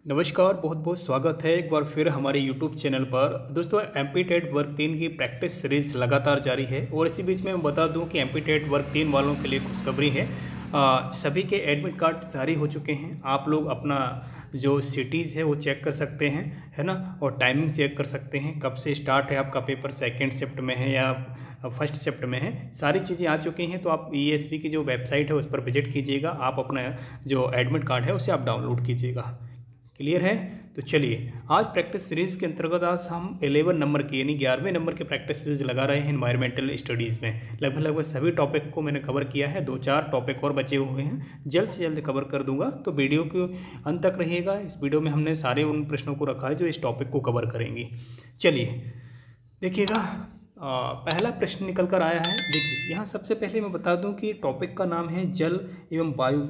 नमस्कार, बहुत बहुत स्वागत है एक बार फिर हमारे यूट्यूब चैनल पर। दोस्तों, एमपी टेट वर्ग 3 की प्रैक्टिस सीरीज लगातार जारी है और इसी बीच में मैं बता दूं कि एमपी टेट वर्ग 3 वालों के लिए खुशखबरी है। सभी के एडमिट कार्ड जारी हो चुके हैं। आप लोग अपना जो सिटीज़ है वो चेक कर सकते हैं, है ना, और टाइमिंग चेक कर सकते हैं। कब से स्टार्ट है आपका पेपर, सेकेंड शिफ्ट में है या फर्स्ट शिफ्ट में है, सारी चीज़ें आ चुकी हैं। तो आप ईएसपी की जो वेबसाइट है उस पर विजिट कीजिएगा। आप अपना जो एडमिट कार्ड है उसे आप डाउनलोड कीजिएगा। क्लियर है? तो चलिए, आज प्रैक्टिस सीरीज़ के अंतर्गत आज हम 11 नंबर की यानी 11वें नंबर की प्रैक्टिस सीरीज लगा रहे हैं एनवायरमेंटल स्टडीज़ में। लगभग सभी टॉपिक को मैंने कवर किया है। 2-4 टॉपिक और बचे हुए हैं, जल्द से जल्द कवर कर दूंगा। तो वीडियो के अंत तक रहिएगा। इस वीडियो में हमने सारे उन प्रश्नों को रखा है जो इस टॉपिक को कवर करेंगे। चलिए देखिएगा, पहला प्रश्न निकल कर आया है। देखिए, यहाँ सबसे पहले मैं बता दूं कि टॉपिक का नाम है जल एवं वायु,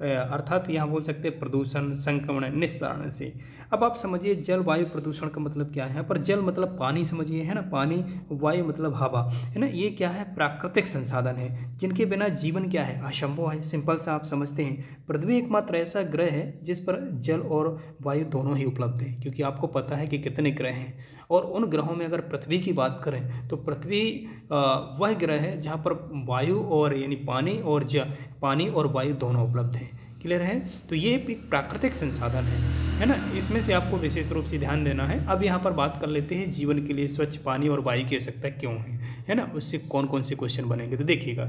अर्थात यहाँ बोल सकते हैं प्रदूषण, संक्रमण, निस्तारण से। अब आप समझिए जल वायु प्रदूषण का मतलब क्या है। यहाँ पर जल मतलब पानी समझिए, है ना, पानी। वायु मतलब हवा, है ना। ये क्या है? प्राकृतिक संसाधन है जिनके बिना जीवन क्या है? असंभव है। सिंपल सा आप समझते हैं। पृथ्वी एकमात्र ऐसा ग्रह है जिस पर जल और वायु दोनों ही उपलब्ध है, क्योंकि आपको पता है कि कितने ग्रह हैं। और उन ग्रहों में अगर पृथ्वी की बात करें तो पृथ्वी वह ग्रह है जहाँ पर वायु और यानी पानी और वायु दोनों उपलब्ध हैं। क्लियर है? तो ये एक प्राकृतिक संसाधन है ना। इसमें से आपको विशेष रूप से ध्यान देना है। अब यहाँ पर बात कर लेते हैं जीवन के लिए स्वच्छ पानी और वायु की आवश्यकता क्यों है ना। उससे कौन कौन से क्वेश्चन बनेंगे, तो देखिएगा।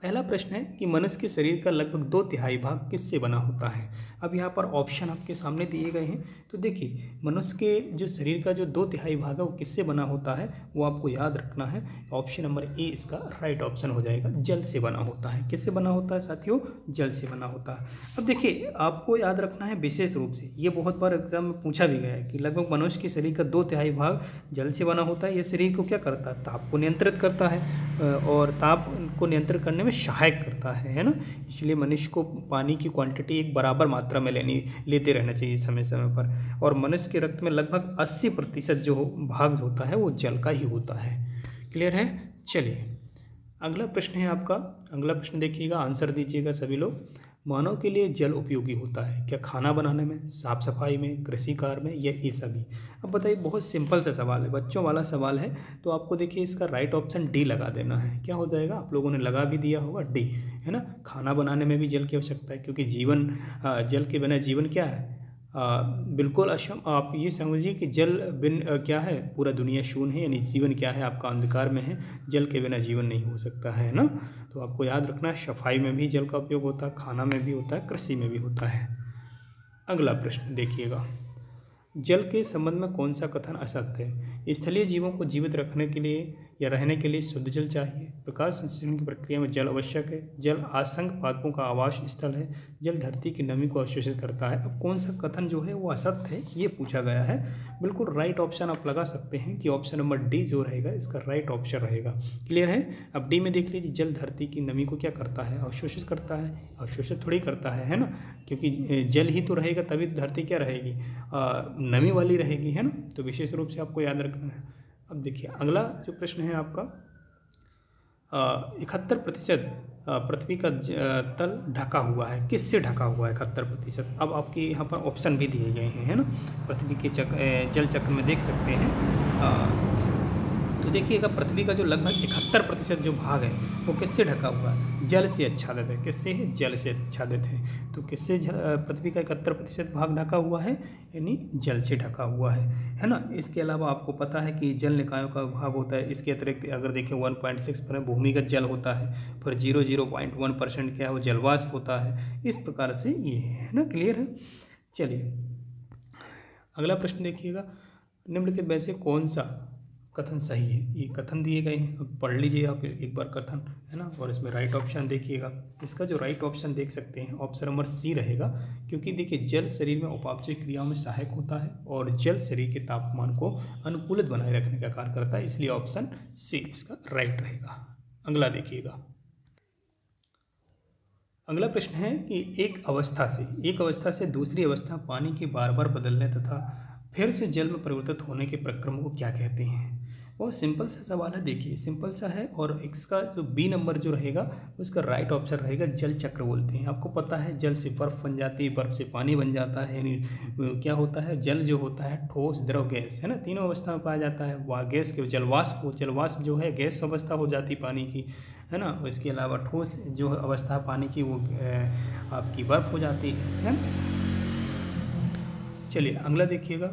पहला प्रश्न है कि मनुष्य के शरीर का लगभग 2/3 भाग किससे बना होता है। अब यहाँ पर ऑप्शन आपके सामने दिए गए हैं। तो देखिए, मनुष्य के जो शरीर का जो 2/3 भाग है वो किससे बना होता है, वो आपको याद रखना है। ऑप्शन नंबर ए इसका राइट ऑप्शन हो जाएगा। जल से बना होता है। किससे बना होता है साथियों? जल से बना होता है। अब देखिए, आपको याद रखना है विशेष रूप से, ये बहुत बार एग्जाम में पूछा भी गया है कि लगभग मनुष्य के शरीर का 2/3 भाग जल से बना होता है। ये शरीर को क्या करता है? ताप को नियंत्रित करता है और ताप को नियंत्रित करने में सहायक करता है ना। इसलिए मनुष्य को पानी की क्वांटिटी एक बराबर मात्रा में लेते रहना चाहिए समय समय पर। और मनुष्य के रक्त में लगभग 80% जो भाग होता है वो जल का ही होता है। क्लियर है? चलिए, अगला प्रश्न है आपका। अगला प्रश्न देखिएगा, आंसर दीजिएगा सभी लोग। मानव के लिए जल उपयोगी होता है क्या? खाना बनाने में, साफ सफाई में, कृषि कार्य में, या ये सभी? अब बताइए, बहुत सिंपल सा सवाल है, बच्चों वाला सवाल है। तो आपको देखिए इसका राइट ऑप्शन डी लगा देना है। क्या हो जाएगा? आप लोगों ने लगा भी दिया होगा डी, है ना। खाना बनाने में भी जल की आवश्यकता है, क्योंकि जल के बिना जीवन क्या है? बिल्कुल आप ये समझिए कि जल बिन क्या है, पूरा दुनिया शून्य है, यानी जीवन क्या है आपका अंधकार में है। जल के बिना जीवन नहीं हो सकता है ना। तो आपको याद रखना है, सफाई में भी जल का उपयोग होता है, खाना में भी होता है, कृषि में भी होता है। अगला प्रश्न देखिएगा, जल के संबंध में कौन सा कथन असत्य है? स्थलीय जीवों को जीवित रखने के लिए या रहने के लिए शुद्ध जल चाहिए। प्रकाश संश्लेषण की प्रक्रिया में जल आवश्यक है। जल असंख्य पादपों का आवास स्थल है। जल धरती की नमी को अवशोषित करता है। अब कौन सा कथन जो है वो असत्य है, ये पूछा गया है। बिल्कुल राइट ऑप्शन आप लगा सकते हैं कि ऑप्शन नंबर डी जो रहेगा इसका राइट ऑप्शन रहेगा। क्लियर है? अब डी में देख लीजिए, जल धरती की नमी को क्या करता है? अवशोषित करता है। अवशोषित थोड़ी करता है ना, क्योंकि जल ही तो रहेगा तभी तो धरती क्या रहेगी? नमी वाली रहेगी, है ना। तो विशेष रूप से आपको याद रखना है। अब देखिए, अगला जो प्रश्न है आपका, 71% पृथ्वी का तल ढका हुआ है। किससे ढका हुआ है 71%? अब आपके यहाँ पर ऑप्शन भी दिए गए हैं, है ना। पृथ्वी के जल चक्र में देख सकते हैं। तो देखिएगा, पृथ्वी का जो लगभग 71% जो भाग है वो किससे ढका हुआ है? जल से आच्छादित है। किससे है? जल से आच्छादित है। तो किससे पृथ्वी का 71% भाग ढका हुआ है? यानी जल से ढका हुआ है ना। इसके अलावा आपको पता है कि जल निकायों का भाग होता है। इसके अतिरिक्त अगर देखें 1.6% भूमिगत जल होता है, फिर 0.1% क्या है वो जलवाष्प होता है। इस प्रकार से ये है ना। क्लियर है? चलिए, अगला प्रश्न देखिएगा, निम्नलिखित में से कौन सा कथन सही है? ये कथन दिए गए हैं, अब पढ़ लीजिए आप एक बार कथन, है ना। और इसमें राइट ऑप्शन देखिएगा। इसका जो राइट ऑप्शन देख सकते हैं ऑप्शन नंबर सी रहेगा, क्योंकि देखिए जल शरीर में उपापचय क्रियाओं में सहायक होता है और जल शरीर के तापमान को अनुकूलित बनाए रखने का कार्य करता है। इसलिए ऑप्शन सी इसका राइट रहेगा। अगला देखिएगा, अगला प्रश्न है कि एक अवस्था से दूसरी अवस्था पानी के बार बार बदलने तथा फिर से जल में परिवर्तित होने के प्रक्रम को क्या कहते हैं? बहुत सिंपल सा सवाल है, देखिए सिंपल सा है। और इसका जो बी नंबर जो रहेगा उसका राइट ऑप्शन रहेगा जल चक्र बोलते हैं। आपको पता है जल से बर्फ़ बन जाती है, बर्फ़ से पानी बन जाता है, यानी क्या होता है, जल जो होता है ठोस, द्रव, गैस, है ना, तीनों अवस्था में पाया जाता है। वह गैस के जलवाष्प जो है गैस अवस्था हो जाती है पानी की, है ना। इसके अलावा ठोस जो अवस्था है पानी की वो आपकी बर्फ़ हो जाती है ना। चलिए अगला देखिएगा,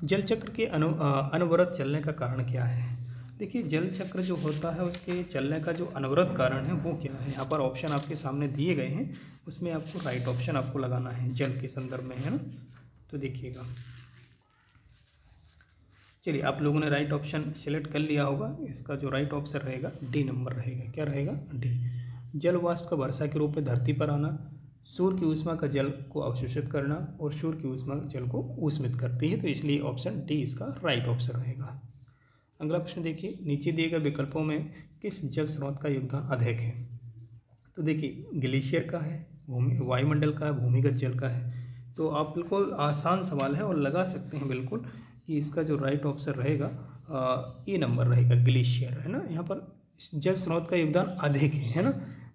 जल चक्र के अनवरत चलने का कारण क्या है। देखिए जल चक्र जो होता है उसके चलने का जो अनवरत कारण है वो क्या है। यहाँ पर ऑप्शन आपके सामने दिए गए हैं, उसमें आपको राइट ऑप्शन आपको लगाना है जल के संदर्भ में, है ना। तो देखिएगा, चलिए आप लोगों ने राइट ऑप्शन सिलेक्ट कर लिया होगा। इसका जो राइट ऑप्शन रहेगा डी नंबर रहेगा। क्या रहेगा, डी। जल वाष्प का वर्षा के रूप में धरती पर आना, सूर्य की ऊष्मा का जल को अवशोषित करना, और सूर्य की ऊष्मा जल को ऊष्मित करती है। तो इसलिए ऑप्शन डी इसका राइट ऑप्शन रहेगा। अगला प्रश्न देखिए, नीचे दिए गए विकल्पों में किस जल स्रोत का योगदान अधिक है। तो देखिए ग्लेशियर का है, वायुमंडल का है, भूमिगत जल का है। तो आप बिल्कुल आसान सवाल है और लगा सकते हैं बिल्कुल कि इसका जो राइट ऑप्शन रहेगा ए नंबर रहेगा, ग्लेशियर, है ना। यहाँ पर जल स्रोत का योगदान अधिक है ना।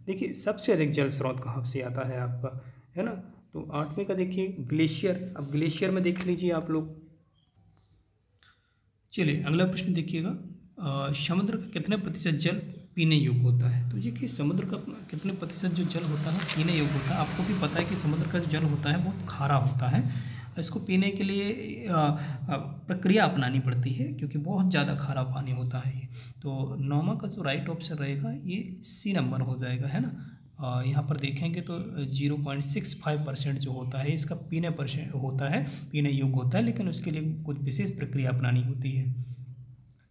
देखिए सबसे अधिक जल स्रोत कहाँ से आता है आपका, है ना। तो 8वें का देखिए ग्लेशियर। अब ग्लेशियर में देख लीजिए आप लोग। चलिए अगला प्रश्न देखिएगा, समुद्र का कितने प्रतिशत जल पीने योग्य होता है। तो ये कि समुद्र का कितने प्रतिशत जो जल होता है पीने योग्य होता है। आपको भी पता है कि समुद्र का जो जल होता है बहुत खारा होता है, इसको पीने के लिए प्रक्रिया अपनानी पड़ती है क्योंकि बहुत ज़्यादा खारा पानी होता है ये। तो 9वां का जो राइट ऑप्शन रहेगा ये सी नंबर हो जाएगा, है ना। यहाँ पर देखेंगे तो 0.65% जो होता है इसका पीने परसेंट होता है, पीने योग्य होता है, लेकिन उसके लिए कुछ विशेष प्रक्रिया अपनानी होती है।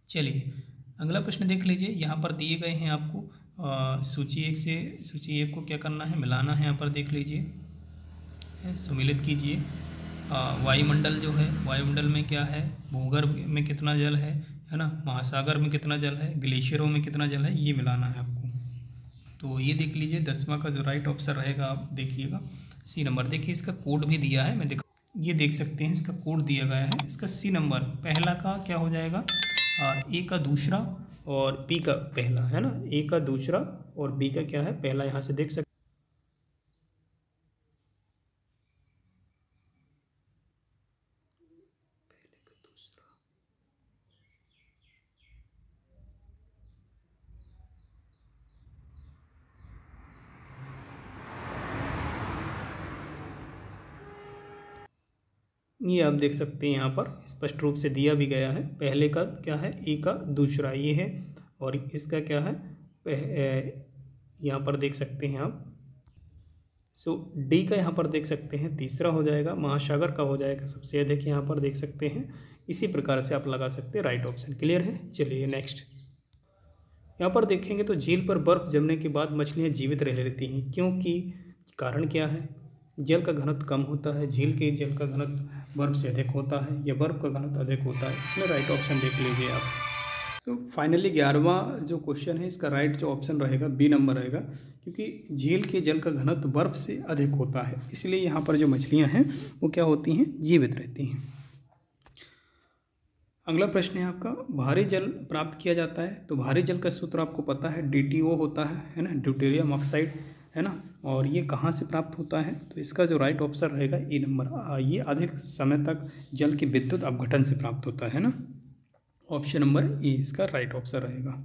चलिए अगला प्रश्न देख लीजिए, यहाँ पर दिए गए हैं आपको सूची 1 से सूची 1 को क्या करना है, मिलाना है। यहाँ पर देख लीजिए, सम्मिलित कीजिए। वायुमंडल जो है, वायुमंडल में क्या है, भूगर्भ में कितना जल है ना, महासागर में कितना जल है, ग्लेशियरों में कितना जल है, ये मिलाना है आपको। तो ये देख लीजिए 10वां का जो राइट ऑप्शन रहेगा आप देखिएगा सी नंबर। देखिए इसका कोड भी दिया है, ये देख सकते हैं इसका कोड दिया गया है। इसका सी नंबर पहला का क्या हो जाएगा, ए का दूसरा और बी का पहला, है ना। ए का दूसरा और बी का क्या है, पहला। यहाँ से देख सकते ये आप देख सकते हैं यहाँ पर स्पष्ट रूप से दिया भी गया है। पहले का क्या है, ए का दूसरा ये है, और इसका क्या है, यहाँ पर देख सकते हैं आप। सो डी का यहाँ पर देख सकते हैं तीसरा हो जाएगा, महासागर का हो जाएगा सबसे अधिक, यहाँ पर देख सकते हैं। इसी प्रकार से आप लगा सकते हैं राइट ऑप्शन। क्लियर है। चलिए नेक्स्ट, यहाँ पर देखेंगे तो झील पर बर्फ़ जमने के बाद मछलियाँ जीवित रह लेती हैं, क्योंकि कारण क्या है, जल का घनत्व कम होता है, झील के जल का घनत्व बर्फ़ से अधिक होता है, या बर्फ़ का घनत्व अधिक होता है। इसमें राइट ऑप्शन देख लीजिए आप। तो फाइनली 11वां जो क्वेश्चन है इसका राइट जो ऑप्शन रहेगा बी नंबर रहेगा, क्योंकि झील के जल का घनत्व बर्फ़ से अधिक होता है, इसलिए यहाँ पर जो मछलियाँ हैं वो क्या होती हैं, जीवित रहती हैं। अगला प्रश्न है आपका, भारी जल प्राप्त किया जाता है। तो भारी जल का सूत्र आपको पता है DTO होता है ना, ड्यूटेरियम ऑक्साइड, है ना। और ये कहाँ से प्राप्त होता है, तो इसका जो राइट ऑप्शन रहेगा ए नंबर। ये अधिक समय तक जल के विद्युत अपघटन से प्राप्त होता है ना। ऑप्शन नंबर ए इसका राइट ऑप्शन रहेगा।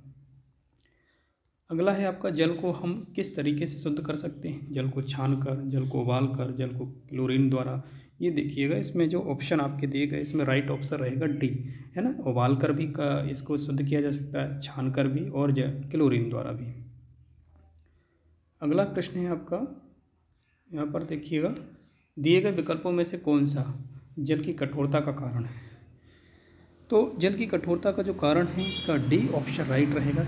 अगला है आपका, जल को हम किस तरीके से शुद्ध कर सकते हैं। जल को छान कर, जल को उबाल कर, जल को क्लोरीन द्वारा। ये देखिएगा इसमें जो ऑप्शन आपके दिए गए इसमें राइट ऑप्शन रहेगा डी, है ना। उबाल कर भी इसको शुद्ध किया जा सकता है, छान कर भी, और क्लोरीन द्वारा भी। अगला प्रश्न है आपका, यहाँ पर देखिएगा, दिए गए विकल्पों में से कौन सा जल की कठोरता का कारण है। तो जल की कठोरता का जो कारण है इसका डी ऑप्शन राइट रहेगा,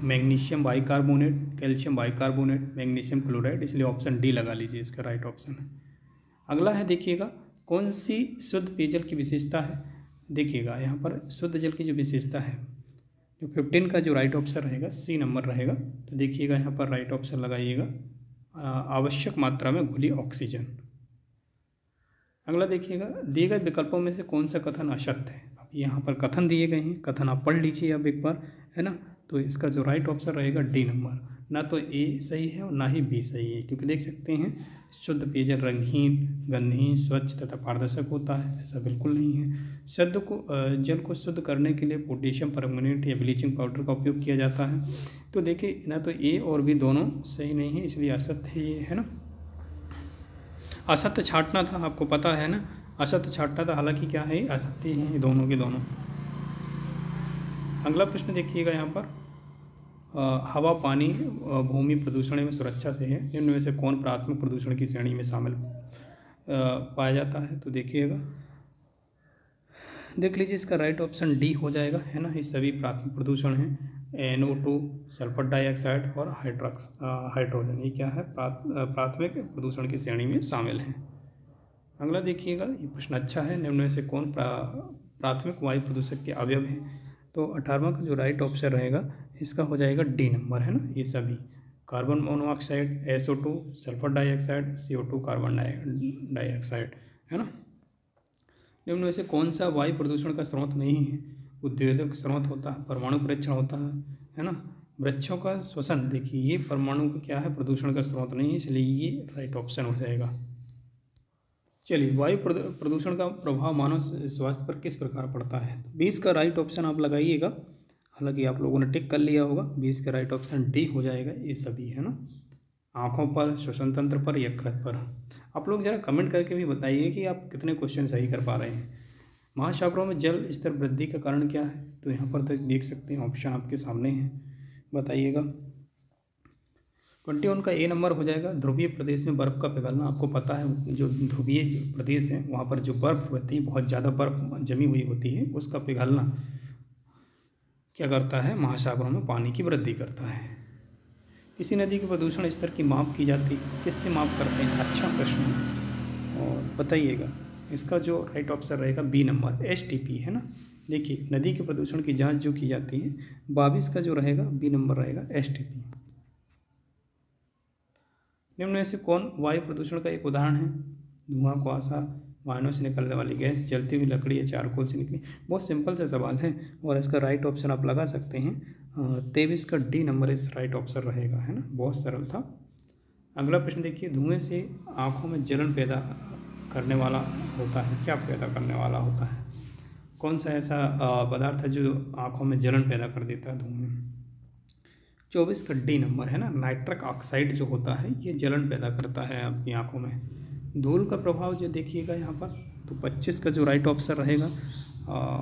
magnesium bicarbonate, calcium bicarbonate, magnesium chloride, इसलिए ऑप्शन डी लगा लीजिए, इसका राइट ऑप्शन है। अगला है देखिएगा, कौन सी शुद्ध पेयजल की विशेषता है। देखिएगा यहाँ पर शुद्ध जल की जो विशेषता है, जो 15 का जो राइट ऑप्शन रहेगा सी नंबर रहेगा। तो देखिएगा यहाँ पर राइट ऑप्शन लगाइएगा, आवश्यक मात्रा में घुली ऑक्सीजन। अगला देखिएगा, दिए गए विकल्पों में से कौन सा कथन असत्य है। यहाँ पर कथन दिए गए हैं, कथन आप पढ़ लीजिए अब एक बार, है ना। तो इसका जो राइट ऑप्शन रहेगा डी नंबर, ना तो ए सही है और ना ही बी सही है, क्योंकि देख सकते हैं शुद्ध पेयजल रंगहीन, गंधहीन, स्वच्छ तथा पारदर्शक होता है, ऐसा बिल्कुल नहीं है। जल को शुद्ध करने के लिए पोटेशियम परमंगनेट या ब्लीचिंग पाउडर का उपयोग किया जाता है। तो देखिए ना तो ए और बी दोनों सही नहीं है, इसलिए असत्य ये है ना। असत्य छांटना था, आपको पता है ना, असत्य छांटना था, हालांकि क्या है असत्य है दोनों के दोनों। अगला प्रश्न देखिएगा यहाँ पर, हवा, पानी, भूमि प्रदूषण में सुरक्षा से है, इनमें से कौन प्राथमिक प्रदूषण की श्रेणी में शामिल पाया जाता है। तो देखिएगा, देख लीजिए इसका राइट ऑप्शन डी हो जाएगा, है ना। ये सभी प्राथमिक प्रदूषण हैं, NO2, सल्फर डाइऑक्साइड और हाइड्रोजन, ये क्या है प्राथमिक प्रदूषण की श्रेणी में शामिल हैं। अगला देखिएगा, ये प्रश्न अच्छा है, निम्न में से कौन प्राथमिक वायु प्रदूषक के अवयव हैं। तो 18वां का जो राइट ऑप्शन रहेगा इसका हो जाएगा डी नंबर, है ना। ये सभी carbon monoxide, SO2, sulphur dioxide, CO2 carbon dioxide, है ना। निम्न में से कौन सा वायु प्रदूषण का स्रोत नहीं है। उद्योगिक स्रोत होता है, परमाणु परीक्षण होता है ना। वृक्षों का श्वसन, देखिए ये परमाणु का क्या है प्रदूषण का स्रोत नहीं है, इसलिए ये राइट ऑप्शन हो जाएगा। चलिए, वायु प्रदूषण का प्रभाव मानव स्वास्थ्य पर किस प्रकार पड़ता है। 20 का राइट ऑप्शन आप लगाइएगा, हालांकि आप लोगों ने टिक कर लिया होगा। 20 का राइट ऑप्शन डी हो जाएगा, ये सभी, है ना। आँखों पर, श्वसन तंत्र पर, यकृत पर। आप लोग ज़रा कमेंट करके भी बताइए कि आप कितने क्वेश्चन सही कर पा रहे हैं। महासागरों में जल स्तर वृद्धि का कारण क्या है। तो यहाँ पर देख सकते हैं ऑप्शन आपके सामने है, बताइएगा। 21 का ए नंबर हो जाएगा, ध्रुवीय प्रदेश में बर्फ़ का पिघलना। आपको पता है जो ध्रुवीय प्रदेश है वहाँ पर जो बर्फ़ होती है, बहुत ज़्यादा बर्फ़ जमी हुई होती है, उसका पिघलना क्या करता है, महासागरों में पानी की वृद्धि करता है। किसी नदी के प्रदूषण स्तर की माप की जाती है, किससे माप करते हैं। अच्छा प्रश्न है, और बताइएगा इसका जो राइट ऑप्शन रहेगा बी नंबर, STP, है ना। देखिए नदी के प्रदूषण की जांच जो की जाती है, 22 का जो रहेगा बी नंबर रहेगा, STP। निम्न में से कौन वायु प्रदूषण का एक उदाहरण है। धुआं, कुआसा, वाहनों से निकलने वाली गैस, जलती हुई लकड़ी या चारकोल से निकली। बहुत सिंपल सा सवाल है और इसका राइट ऑप्शन आप लगा सकते हैं। 23 का डी नंबर इस राइट ऑप्शन रहेगा, है ना। बहुत सरल था। अगला प्रश्न देखिए, धुएं से आँखों में जलन पैदा करने वाला होता है, क्या पैदा करने वाला होता है। कौन सा ऐसा पदार्थ है जो आँखों में जलन पैदा कर देता है धुएं। 24 का डी नंबर, है ना। नाइट्रिक ऑक्साइड जो होता है ये जलन पैदा करता है आपकी आंखों में। धूल का प्रभाव जो देखिएगा यहाँ पर, तो 25 का जो राइट ऑप्शन रहेगा,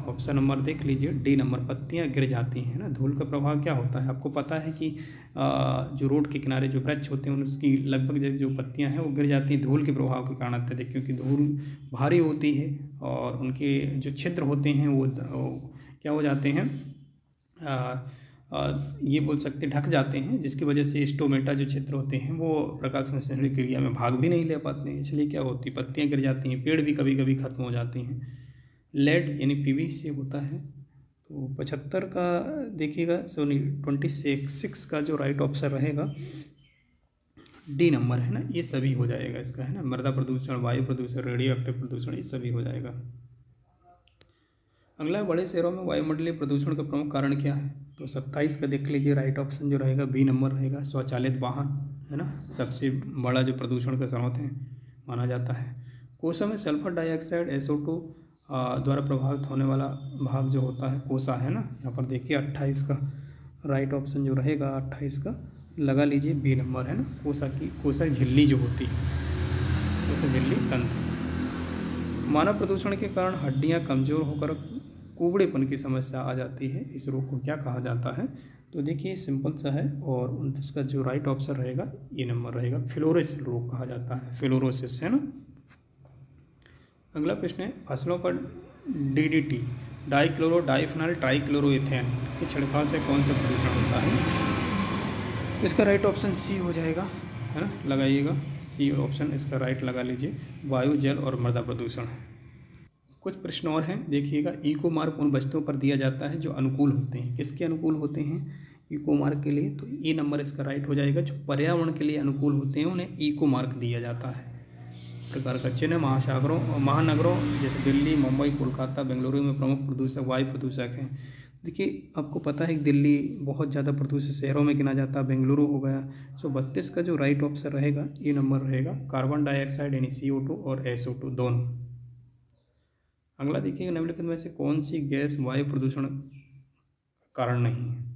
ऑप्शन नंबर देख लीजिए, डी नंबर, पत्तियाँ गिर जाती हैं ना। धूल का प्रभाव क्या होता है, आपको पता है कि जो रोड के किनारे जो वृक्ष होते हैं उसकी लगभग जो पत्तियाँ हैं वो गिर जाती हैं धूल के प्रभाव के कारण अत्यधिक, क्योंकि धूल भारी होती है और उनके जो छिद्र होते हैं वो क्या हो जाते हैं, ये बोल सकते ढक जाते हैं, जिसकी वजह से स्टोमेटा जो क्षेत्र होते हैं वो प्रकाश संश्लेषण क्रिया में भाग भी नहीं ले पाते हैं, इसलिए क्या होती है पत्तियां गिर जाती हैं, पेड़ भी कभी कभी खत्म हो जाते हैं। लेड यानी PVC होता है। तो 75 का देखिएगा, 26 का जो राइट ऑप्शन रहेगा डी नंबर, है ना। ये सभी हो जाएगा इसका, है ना। मृदा प्रदूषण, वायु प्रदूषण, रेडियो एक्टिव प्रदूषण, ये सभी हो जाएगा। अगला, बड़े शहरों में वायुमंडलीय प्रदूषण का प्रमुख कारण क्या है। तो 27 का देख लीजिए, राइट ऑप्शन जो रहेगा बी नंबर रहेगा, स्वचालित वाहन, है ना। सबसे बड़ा जो प्रदूषण का स्रोत है माना जाता है। कोसा में सल्फर डाइऑक्साइड, SO2 द्वारा प्रभावित होने वाला भाग जो होता है कोसा, है ना। यहाँ पर देखिए 28 का राइट ऑप्शन जो रहेगा, 28 का लगा लीजिए, बी नंबर, है ना। कोसा झिल्ली जो होती है, कोसा झिल्ली तंत्र। मानव प्रदूषण के कारण हड्डियाँ कमज़ोर होकर कुबड़ेपन की समस्या आ जाती है, इस रोग को क्या कहा जाता है। तो देखिए सिंपल सा है, और उसका जो राइट ऑप्शन रहेगा ये नंबर रहेगा, फ्लोरोसिस रोग कहा जाता है, फ्लोरोसिस, है ना। अगला प्रश्न है, फसलों पर DDT, डाइक्लोरो डाइफेनॉल ट्राइक्लोरोइथेन के छिड़काव से कौन सा प्रदूषण होता है। इसका राइट ऑप्शन सी हो जाएगा, है ना। लगाइएगा सी ऑप्शन, इसका राइट लगा लीजिए, वायु, जल और मृदा प्रदूषण। कुछ प्रश्न और हैं, देखिएगा। इको मार्क उन वस्तुओं पर दिया जाता है जो अनुकूल होते हैं, किसके अनुकूल होते हैं इको मार्क के लिए। तो ए नंबर इसका राइट हो जाएगा, जो पर्यावरण के लिए अनुकूल होते हैं उन्हें इको मार्क दिया जाता है। प्रकार का चिन्ह महानगरों जैसे दिल्ली, मुंबई, कोलकाता, बेंगलुरु में प्रमुख प्रदूषक वायु प्रदूषक हैं। देखिए आपको पता है कि दिल्ली बहुत ज़्यादा प्रदूषित शहरों में गिना जाता है, बेंगलुरु हो गया। सो 32 का जो राइट ऑप्शन रहेगा ये नंबर रहेगा कार्बन डाइऑक्साइड यानी CO2 और SO2 दोनों। अगला देखिएगा निम्नलिखित में से कौन सी गैस वायु प्रदूषण कारण नहीं है।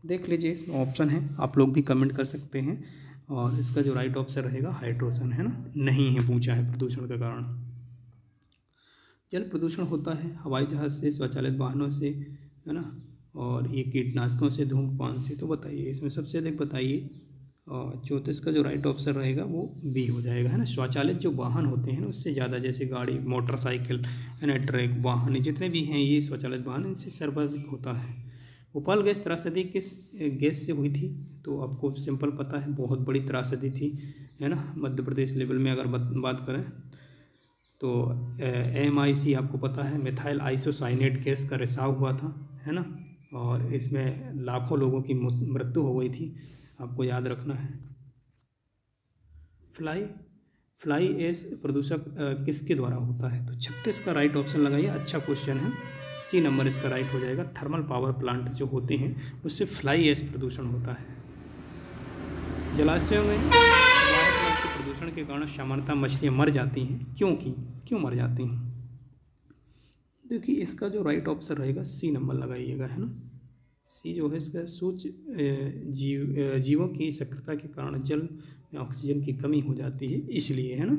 देख लीजिए इसमें ऑप्शन है, आप लोग भी कमेंट कर सकते हैं। और इसका जो राइट ऑप्शन रहेगा हाइड्रोजन है ना, नहीं है पूछा है प्रदूषण का कारण। जल प्रदूषण होता है हवाई जहाज़ से, स्वचालित वाहनों से, है ना, और ये कीटनाशकों से, धूम्रपान से। तो बताइए इसमें सबसे अधिक बताइए। 34 का जो राइट ऑप्शन रहेगा वो बी हो जाएगा, है ना। स्वचालित जो वाहन होते हैं ना उससे ज़्यादा, जैसे गाड़ी, मोटरसाइकिल, है ना, ट्रक, वाहन जितने भी हैं ये स्वचालित वाहन, इनसे सर्वाधिक होता है। भोपाल गैस त्रासदी किस गैस से हुई थी? तो आपको सिंपल पता है, बहुत बड़ी त्रासदी थी, है ना। मध्य प्रदेश लेवल में अगर बात करें तो MIC आपको पता है, मिथाइल आइसोसाइनेट गैस का रिसाव हुआ था, है ना। और इसमें लाखों लोगों की मृत्यु हो गई थी, आपको याद रखना है। फ्लाई ऐश प्रदूषक किसके द्वारा होता है? तो 36 का राइट ऑप्शन लगाइए, अच्छा क्वेश्चन है। C नंबर इसका राइट हो जाएगा। थर्मल पावर प्लांट जो होते हैं उससे फ्लाई ऐश प्रदूषण होता है। जलाशयों में वायु के प्रदूषण के कारण सामान्यतः मछलियाँ मर जाती हैं, क्यों मर जाती हैं? देखिए इसका जो राइट ऑप्शन रहेगा C नंबर लगाइएगा, है ना। C जो है इसका जीवों की सक्रियता के कारण जल में ऑक्सीजन की कमी हो जाती है, इसलिए, है ना।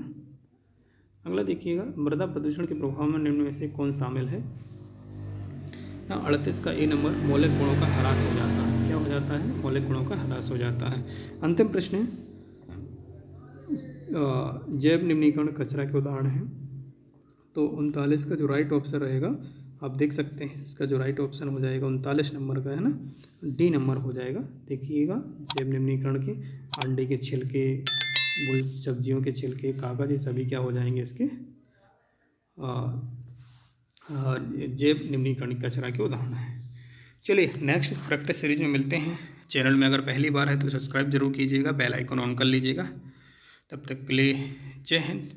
अगला देखिएगा, मृदा प्रदूषण के प्रभाव में निम्न में से कौन शामिल है? 38 का A नंबर, मौलिक गुणों का ह्रास हो जाता है। क्या हो जाता है? मौलिक गुणों का ह्रास हो जाता है। अंतिम प्रश्न है, जैव निम्नीकरण कचरा के उदाहरण है। तो 39 का जो राइट ऑप्शन रहेगा, आप देख सकते हैं इसका जो राइट ऑप्शन हो जाएगा 39 नंबर का, है ना, D नंबर हो जाएगा। देखिएगा जैव निम्नीकरण के, अंडे के छिलके, सब्जियों के छिलके, कागज, ये सभी क्या हो जाएंगे इसके जैव निम्नीकरण कचरा के उदाहरण है। चलिए नेक्स्ट प्रैक्टिस सीरीज में मिलते हैं। चैनल में अगर पहली बार है तो सब्सक्राइब जरूर कीजिएगा, बेल आइकन ऑन कर लीजिएगा। तब तक के लिए जय हिंद।